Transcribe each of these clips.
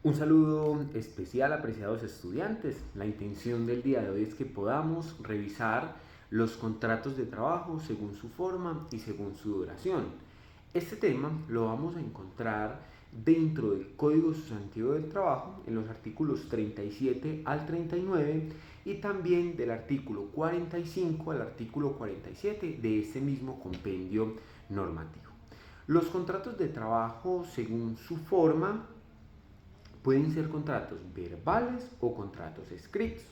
Un saludo especial, apreciados estudiantes. La intención del día de hoy es que podamos revisar los contratos de trabajo según su forma y según su duración. Este tema lo vamos a encontrar dentro del Código Sustantivo del Trabajo, en los artículos 37 al 39 y también del artículo 45 al artículo 47 de este mismo compendio normativo. Los contratos de trabajo según su forma pueden ser contratos verbales o contratos escritos.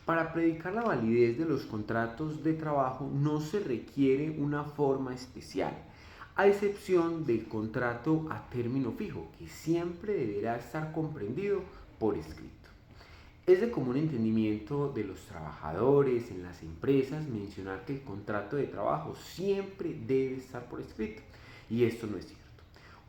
Para predicar la validez de los contratos de trabajo no se requiere una forma especial, a excepción del contrato a término fijo, que siempre deberá estar comprendido por escrito. Es de común entendimiento de los trabajadores en las empresas mencionar que el contrato de trabajo siempre debe estar por escrito, y esto no es cierto.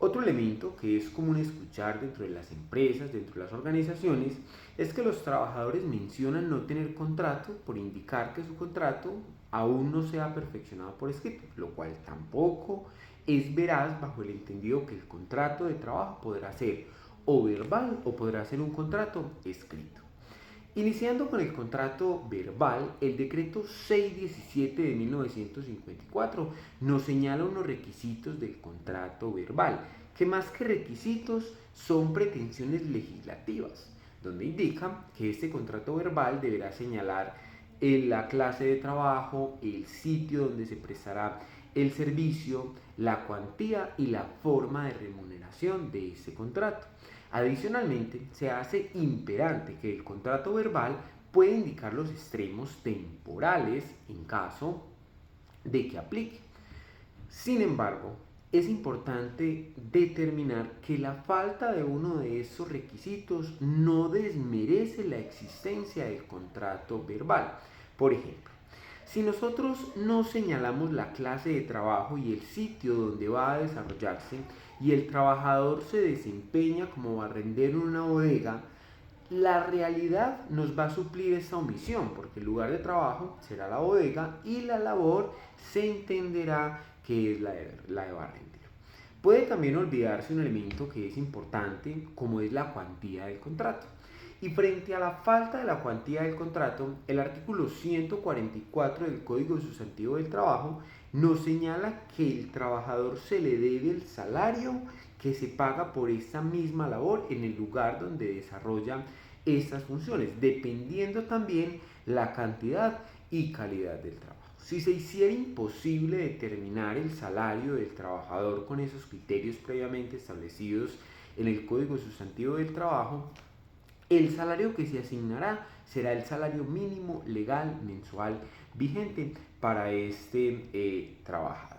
Otro elemento que es común escuchar dentro de las empresas, dentro de las organizaciones, es que los trabajadores mencionan no tener contrato por indicar que su contrato aún no se ha perfeccionado por escrito, lo cual tampoco es veraz bajo el entendido que el contrato de trabajo podrá ser o verbal o podrá ser un contrato escrito. Iniciando con el contrato verbal, el decreto 617 de 1954 nos señala unos requisitos del contrato verbal, que más que requisitos son pretensiones legislativas, donde indica que este contrato verbal deberá señalar la clase de trabajo, el sitio donde se prestará el servicio, la cuantía y la forma de remuneración de ese contrato. Adicionalmente, se hace imperante que el contrato verbal puede indicar los extremos temporales en caso de que aplique. Sin embargo, es importante determinar que la falta de uno de esos requisitos no desmerece la existencia del contrato verbal. Por ejemplo, si nosotros no señalamos la clase de trabajo y el sitio donde va a desarrollarse y el trabajador se desempeña como barrendero en una bodega, la realidad nos va a suplir esa omisión, porque el lugar de trabajo será la bodega y la labor se entenderá que es la de barrendero. Puede también olvidarse un elemento que es importante, como es la cuantía del contrato. Y frente a la falta de la cuantía del contrato, el artículo 144 del Código Sustantivo del Trabajo nos señala que el trabajador se le debe el salario que se paga por esa misma labor en el lugar donde desarrolla estas funciones, dependiendo también la cantidad y calidad del trabajo. Si se hiciera imposible determinar el salario del trabajador con esos criterios previamente establecidos en el Código Sustantivo del Trabajo, el salario que se asignará será el salario mínimo legal mensual vigente para este trabajador.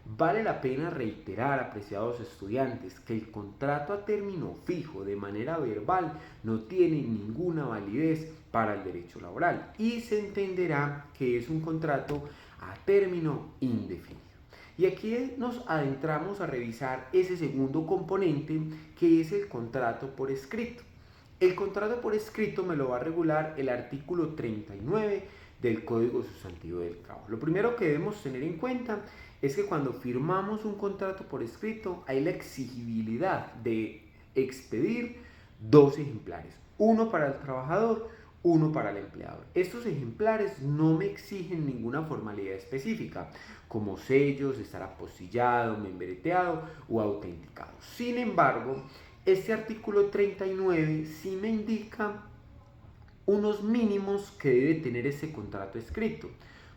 Vale la pena reiterar, apreciados estudiantes, que el contrato a término fijo de manera verbal no tiene ninguna validez para el derecho laboral y se entenderá que es un contrato a término indefinido. Y aquí nos adentramos a revisar ese segundo componente, que es el contrato por escrito. El contrato por escrito me lo va a regular el artículo 39 del Código Sustantivo del Trabajo. Lo primero que debemos tener en cuenta es que cuando firmamos un contrato por escrito hay la exigibilidad de expedir dos ejemplares, uno para el trabajador, uno para el empleador. Estos ejemplares no me exigen ninguna formalidad específica, como sellos, estar apostillado, membreteado o autenticado. Sin embargo, este artículo 39 sí me indica unos mínimos que debe tener ese contrato escrito,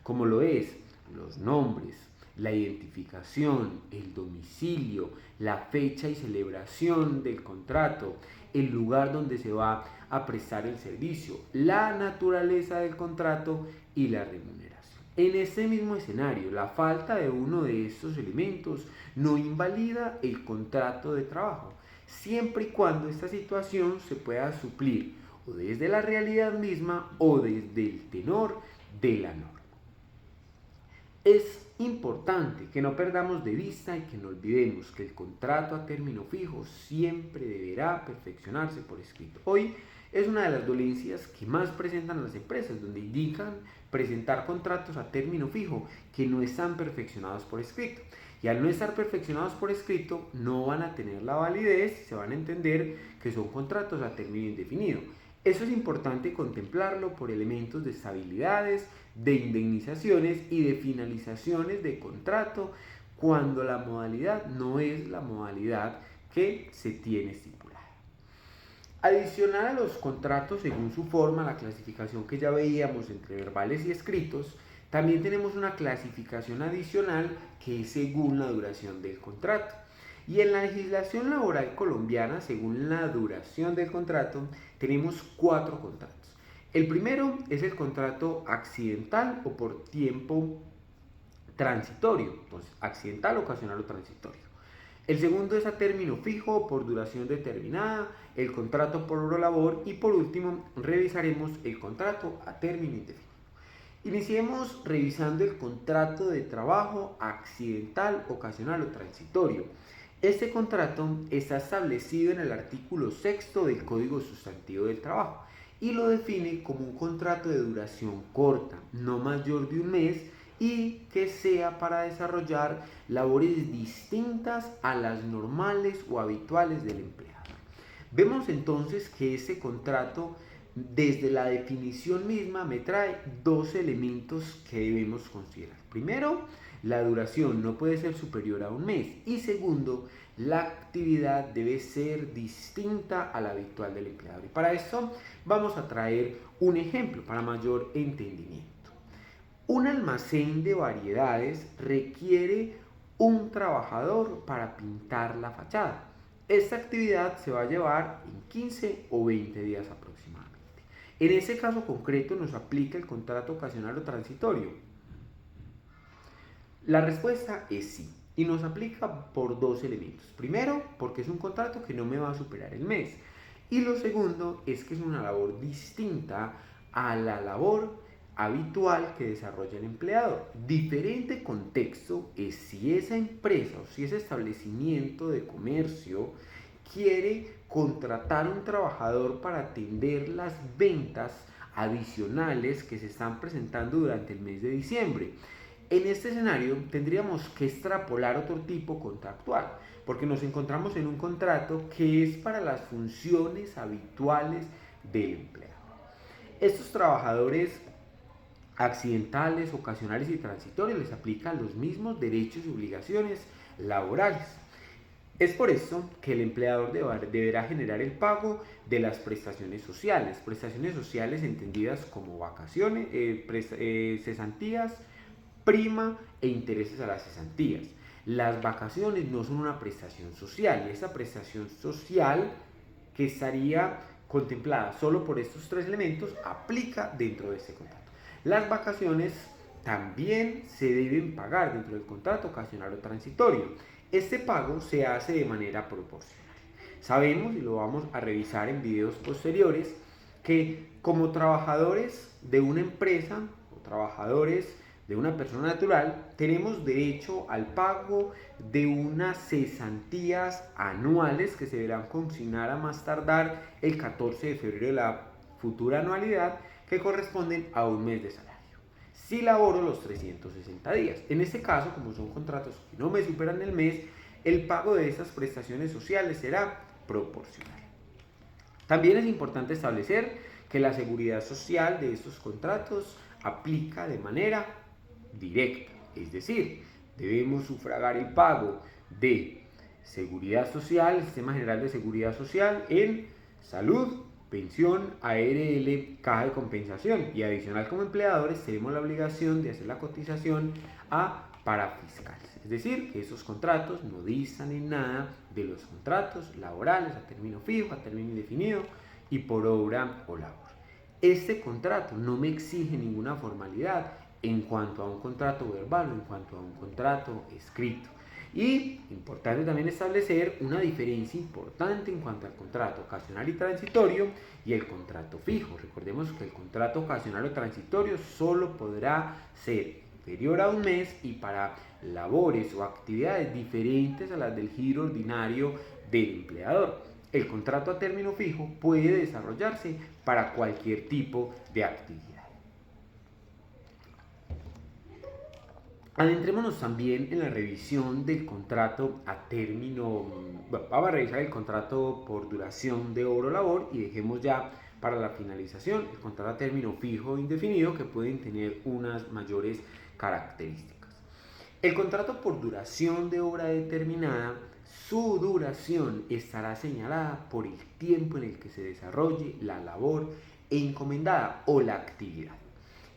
como lo es los nombres, la identificación, el domicilio, la fecha y celebración del contrato, el lugar donde se va a prestar el servicio, la naturaleza del contrato y la remuneración. En este mismo escenario, la falta de uno de estos elementos no invalida el contrato de trabajo, siempre y cuando esta situación se pueda suplir o desde la realidad misma o desde el tenor de la norma. Es importante que no perdamos de vista y que no olvidemos que el contrato a término fijo siempre deberá perfeccionarse por escrito. Hoy es una de las dolencias que más presentan las empresas, donde indican presentar contratos a término fijo que no están perfeccionados por escrito. y al no estar perfeccionados por escrito no van a tener la validez, se van a entender que son contratos a término indefinido. Eso es importante contemplarlo por elementos de estabilidades, de indemnizaciones y de finalizaciones de contrato cuando la modalidad no es la modalidad que se tiene estipulada. Adicional a los contratos según su forma, la clasificación que ya veíamos entre verbales y escritos, también tenemos una clasificación adicional que es según la duración del contrato. Y en la legislación laboral colombiana, según la duración del contrato, tenemos 4 contratos. El primero es el contrato accidental o por tiempo transitorio, entonces accidental, ocasional o transitorio. El segundo es a término fijo o por duración determinada, el contrato por hora labor y por último revisaremos el contrato a término indefinido. Iniciemos revisando el contrato de trabajo accidental, ocasional o transitorio. Este contrato está establecido en el artículo 6 del Código Sustantivo del Trabajo y lo define como un contrato de duración corta, no mayor de un mes, y que sea para desarrollar labores distintas a las normales o habituales del empleado. Vemos entonces que este contrato, desde la definición misma, me trae 2 elementos que debemos considerar. Primero, la duración no puede ser superior a un mes y segundo, la actividad debe ser distinta a la habitual del empleador. Y para esto vamos a traer un ejemplo para mayor entendimiento. Un almacén de variedades requiere un trabajador para pintar la fachada. Esta actividad se va a llevar en 15 o 20 días aproximadamente. En ese caso concreto nos aplica el contrato ocasional o transitorio. La respuesta es sí, y nos aplica por 2 elementos. Primero, porque es un contrato que no me va a superar el mes. Y lo segundo es que es una labor distinta a la labor habitual que desarrolla el empleador. Diferente contexto es si esa empresa o si ese establecimiento de comercio quiere contratar un trabajador para atender las ventas adicionales que se están presentando durante el mes de diciembre. En este escenario tendríamos que extrapolar otro tipo contractual, porque nos encontramos en un contrato que es para las funciones habituales del empleado. Estos trabajadores accidentales, ocasionales y transitorios les aplican los mismos derechos y obligaciones laborales. Es por esto que el empleador deberá generar el pago de las prestaciones sociales entendidas como vacaciones, cesantías, prima e intereses a las cesantías. Las vacaciones no son una prestación social y esa prestación social que estaría contemplada solo por estos 3 elementos aplica dentro de este contrato. Las vacaciones también se deben pagar dentro del contrato ocasional o transitorio. Este pago se hace de manera proporcional. Sabemos, y lo vamos a revisar en videos posteriores, que como trabajadores de una empresa o trabajadores de una persona natural, tenemos derecho al pago de unas cesantías anuales que se deberán consignar a más tardar el 14 de febrero de la futura anualidad, que corresponden a un mes de salario. Si laboro los 360 días. En este caso, como son contratos que no me superan el mes, el pago de estas prestaciones sociales será proporcional. También es importante establecer que la seguridad social de estos contratos aplica de manera directa, es decir, debemos sufragar el pago de seguridad social, Sistema General de Seguridad Social, en salud, pensión, ARL, caja de compensación, y adicional como empleadores tenemos la obligación de hacer la cotización a parafiscales, es decir, que esos contratos no distan en nada de los contratos laborales a término fijo, a término indefinido y por obra o labor. Este contrato no me exige ninguna formalidad en cuanto a un contrato verbal o en cuanto a un contrato escrito. Y importante también establecer una diferencia importante en cuanto al contrato ocasional y transitorio y el contrato fijo. Recordemos que el contrato ocasional o transitorio solo podrá ser inferior a un mes y para labores o actividades diferentes a las del giro ordinario del empleador. El contrato a término fijo puede desarrollarse para cualquier tipo de actividad. Adentrémonos también en la revisión del contrato a término, bueno, vamos a revisar el contrato por duración de obra o labor y dejemos ya para la finalización el contrato a término fijo o indefinido que pueden tener unas mayores características. El contrato por duración de obra determinada, su duración estará señalada por el tiempo en el que se desarrolle la labor encomendada o la actividad.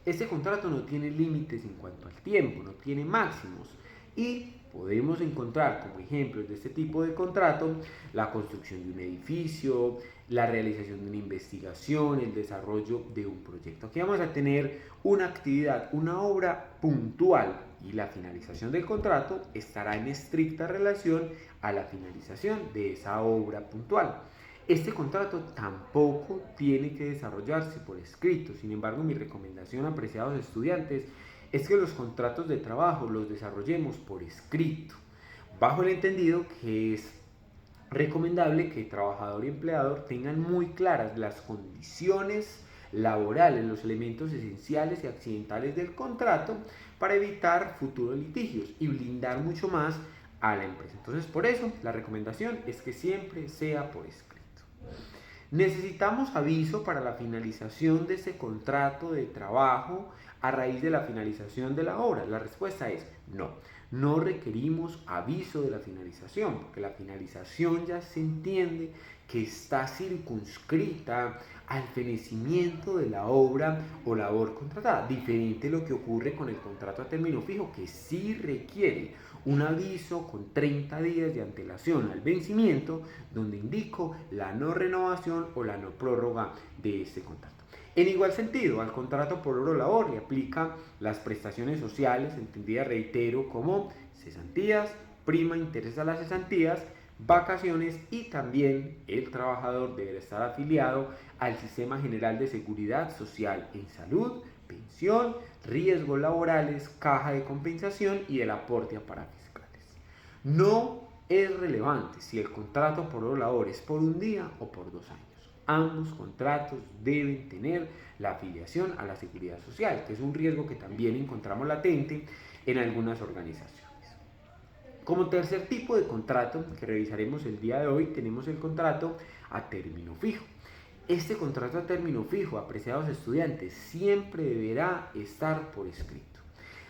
Este contrato no tiene límites en cuanto al tiempo, no tiene máximos y podemos encontrar como ejemplos de este tipo de contrato la construcción de un edificio, la realización de una investigación, el desarrollo de un proyecto. Aquí vamos a tener una actividad, una obra puntual y la finalización del contrato estará en estricta relación a la finalización de esa obra puntual. Este contrato tampoco tiene que desarrollarse por escrito. Sin embargo, mi recomendación, apreciados estudiantes, es que los contratos de trabajo los desarrollemos por escrito, bajo el entendido que es recomendable que trabajador y empleador tengan muy claras las condiciones laborales, los elementos esenciales y accidentales del contrato para evitar futuros litigios y blindar mucho más a la empresa. Entonces, por eso, la recomendación es que siempre sea por escrito. ¿Necesitamos aviso para la finalización de ese contrato de trabajo a raíz de la finalización de la obra? La respuesta es no. No requerimos aviso de la finalización, porque la finalización ya se entiende que está circunscrita al fenecimiento de la obra o labor contratada, diferente a lo que ocurre con el contrato a término fijo, que sí requiere un aviso con 30 días de antelación al vencimiento, donde indico la no renovación o la no prórroga de este contrato. En igual sentido, al contrato por hora o labor le aplican las prestaciones sociales, entendidas, reitero, como cesantías, prima, interés a las cesantías, vacaciones y también el trabajador deberá estar afiliado al Sistema General de Seguridad Social en salud, pensión, riesgos laborales, caja de compensación y el aporte a parafiscales. No es relevante si el contrato por hora o labor es por un día o por 2 años. Ambos contratos deben tener la afiliación a la seguridad social, que es un riesgo que también encontramos latente en algunas organizaciones. Como tercer tipo de contrato que revisaremos el día de hoy, tenemos el contrato a término fijo. Este contrato a término fijo, apreciados estudiantes, siempre deberá estar por escrito.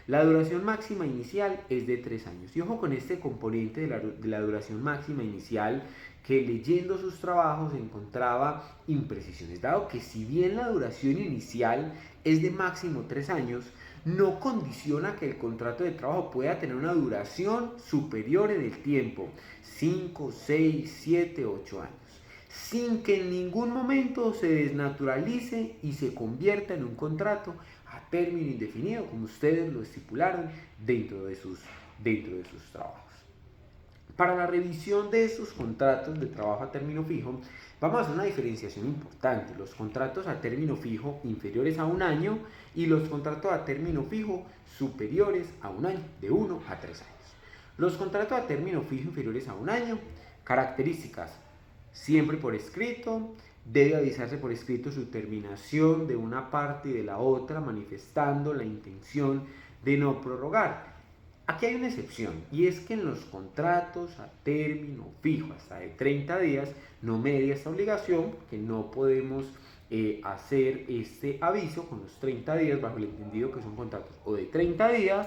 La duración máxima inicial es de 3 años. Y ojo con este componente de la duración máxima inicial, que leyendo sus trabajos encontraba imprecisiones, dado que si bien la duración inicial es de máximo 3 años, no condiciona que el contrato de trabajo pueda tener una duración superior en el tiempo, 5, 6, 7, 8 años, sin que en ningún momento se desnaturalice y se convierta en un contrato a término indefinido, como ustedes lo estipularon dentro de sus trabajos. Para la revisión de estos contratos de trabajo a término fijo, vamos a hacer una diferenciación importante: los contratos a término fijo inferiores a 1 año y los contratos a término fijo superiores a 1 año, de 1 a 3 años. Los contratos a término fijo inferiores a 1 año, características: siempre por escrito, debe avisarse por escrito su terminación de una parte y de la otra, manifestando la intención de no prorrogar. Aquí hay una excepción, y es que en los contratos a término fijo hasta de 30 días no media esta obligación, que no podemos hacer este aviso con los 30 días, bajo el entendido que son contratos o de 30 días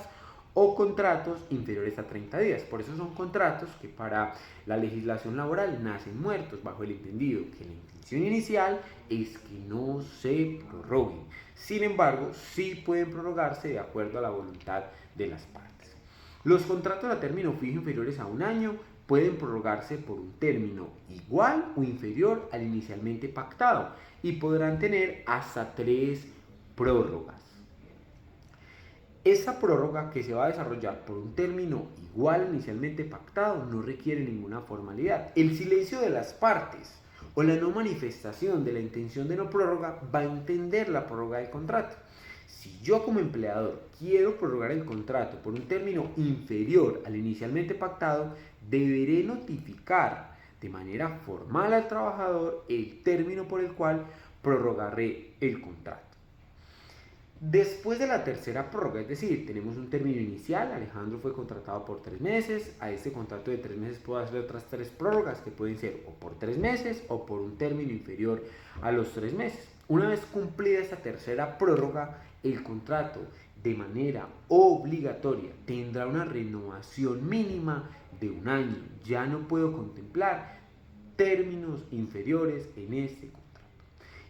o contratos inferiores a 30 días. Por eso son contratos que para la legislación laboral nacen muertos, bajo el entendido que la intención inicial es que no se prorroguen. Sin embargo, sí pueden prorrogarse de acuerdo a la voluntad de las partes. Los contratos a término fijo inferiores a 1 año pueden prorrogarse por un término igual o inferior al inicialmente pactado y podrán tener hasta 3 prórrogas. Esta prórroga, que se va a desarrollar por un término igual al inicialmente pactado, no requiere ninguna formalidad. El silencio de las partes o la no manifestación de la intención de no prórroga va a entender la prórroga del contrato. Si yo como empleador quiero prorrogar el contrato por un término inferior al inicialmente pactado, deberé notificar de manera formal al trabajador el término por el cual prorrogaré el contrato. Después de la tercera prórroga, es decir, tenemos un término inicial, Alejandro fue contratado por 3 meses, a este contrato de 3 meses puedo hacer otras 3 prórrogas que pueden ser o por 3 meses o por un término inferior a los 3 meses. Una vez cumplida esta tercera prórroga, el contrato de manera obligatoria tendrá una renovación mínima de un año. Ya no puedo contemplar términos inferiores en este contrato.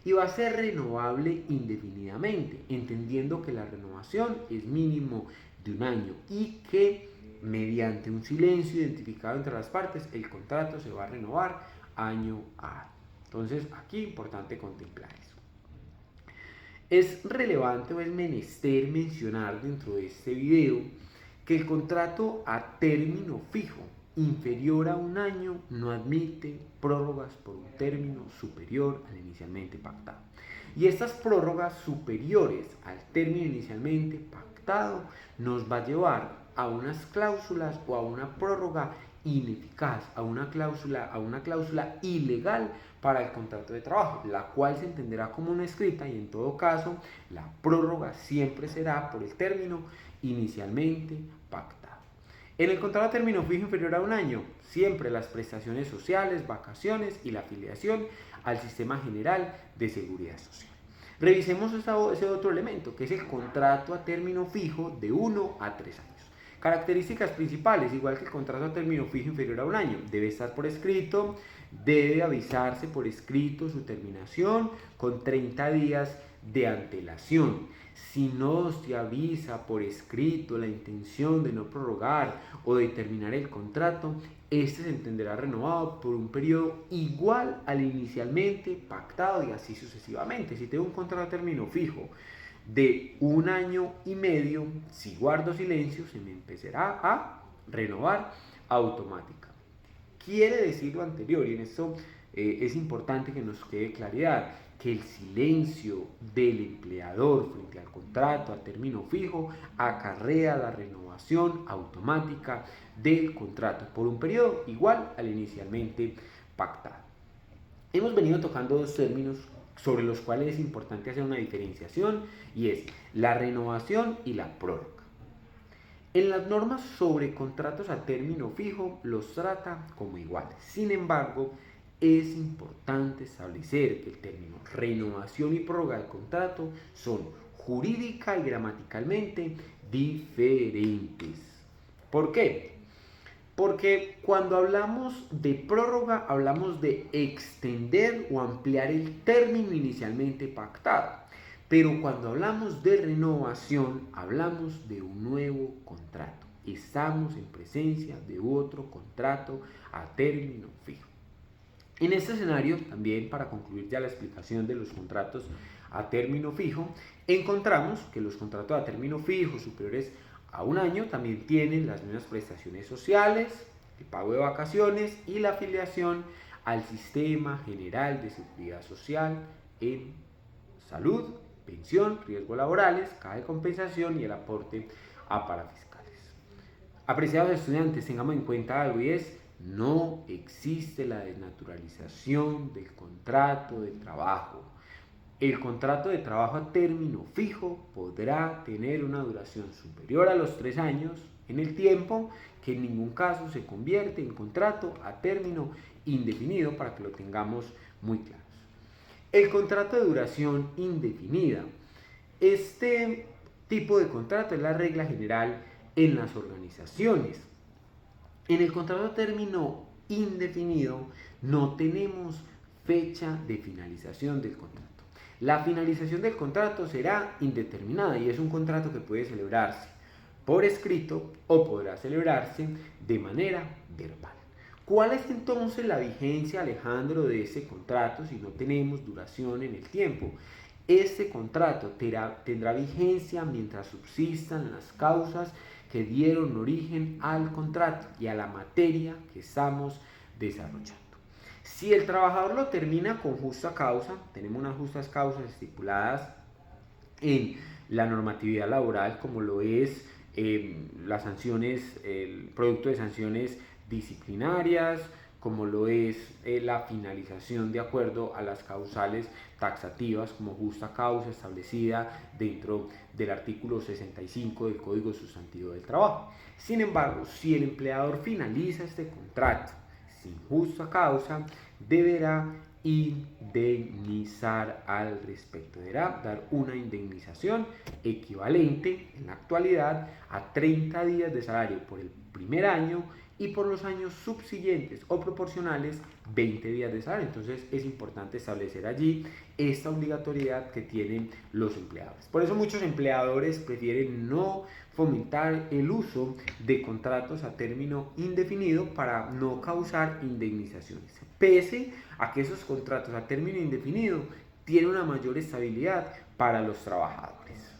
Y va a ser renovable indefinidamente, entendiendo que la renovación es mínimo de un año y que mediante un silencio identificado entre las partes, el contrato se va a renovar año a año. Entonces, aquí es importante contemplar eso. Es relevante o es menester mencionar dentro de este video que el contrato a término fijo inferior a un año no admite prórrogas por un término superior al inicialmente pactado. Y estas prórrogas superiores al término inicialmente pactado nos va a llevar a unas cláusulas o a una prórroga ineficaz, a una cláusula ilegal para el contrato de trabajo, la cual se entenderá como una escrita y en todo caso la prórroga siempre será por el término inicialmente pactado. En el contrato a término fijo inferior a un año, siempre las prestaciones sociales, vacaciones y la afiliación al sistema general de seguridad social. Revisemos ese otro elemento, que es el contrato a término fijo de 1 a 3 años. Características principales, igual que el contrato a término fijo inferior a un año, debe estar por escrito, debe avisarse por escrito su terminación con 30 días de antelación. Si no se avisa por escrito la intención de no prorrogar o de terminar el contrato, este se entenderá renovado por un periodo igual al inicialmente pactado y así sucesivamente. Si tengo un contrato a término fijo de 1 año y medio, si guardo silencio, se me empezará a renovar automáticamente. Quiere decir lo anterior, y en esto es importante que nos quede claridad, que el silencio del empleador frente al contrato a término fijo acarrea la renovación automática del contrato por un periodo igual al inicialmente pactado. Hemos venido tocando dos términos sobre los cuales es importante hacer una diferenciación y es la renovación y la prórroga. En las normas sobre contratos a término fijo los trata como iguales. Sin embargo, es importante establecer que el término renovación y prórroga de contrato son jurídica y gramaticalmente diferentes. ¿Por qué? Porque cuando hablamos de prórroga hablamos de extender o ampliar el término inicialmente pactado. Pero cuando hablamos de renovación, hablamos de un nuevo contrato. Estamos en presencia de otro contrato a término fijo. En este escenario, también para concluir ya la explicación de los contratos a término fijo, encontramos que los contratos a término fijo superiores a un año también tienen las mismas prestaciones sociales, el pago de vacaciones y la afiliación al sistema general de seguridad social en salud, pensión, riesgos laborales, caja de compensación y el aporte a parafiscales. Apreciados estudiantes, tengamos en cuenta algo y es: no existe la desnaturalización del contrato de trabajo. El contrato de trabajo a término fijo podrá tener una duración superior a los 3 años en el tiempo, que en ningún caso se convierte en contrato a término indefinido, para que lo tengamos muy claros. El contrato de duración indefinida. Este tipo de contrato es la regla general en las organizaciones. En el contrato a término indefinido no tenemos fecha de finalización del contrato. La finalización del contrato será indeterminada y es un contrato que puede celebrarse por escrito o podrá celebrarse de manera verbal. ¿Cuál es entonces la vigencia, Alejandro, de ese contrato si no tenemos duración en el tiempo? Este contrato tendrá vigencia mientras subsistan las causas que dieron origen al contrato y a la materia que estamos desarrollando. Si el trabajador lo termina con justa causa, tenemos unas justas causas estipuladas en la normatividad laboral, como lo es las sanciones, el producto de sanciones disciplinarias, como lo es la finalización de acuerdo a las causales taxativas como justa causa establecida dentro del artículo 65 del Código Sustantivo del Trabajo. Sin embargo, si el empleador finaliza este contrato sin justa causa, deberá indemnizar al respecto. Deberá dar una indemnización equivalente en la actualidad a 30 días de salario por el primer año y por los años subsiguientes o proporcionales 20 días de salario. Entonces es importante establecer allí esta obligatoriedad que tienen los empleadores. Por eso muchos empleadores prefieren no fomentar el uso de contratos a término indefinido para no causar indemnizaciones, pese a que esos contratos a término indefinido tienen una mayor estabilidad para los trabajadores.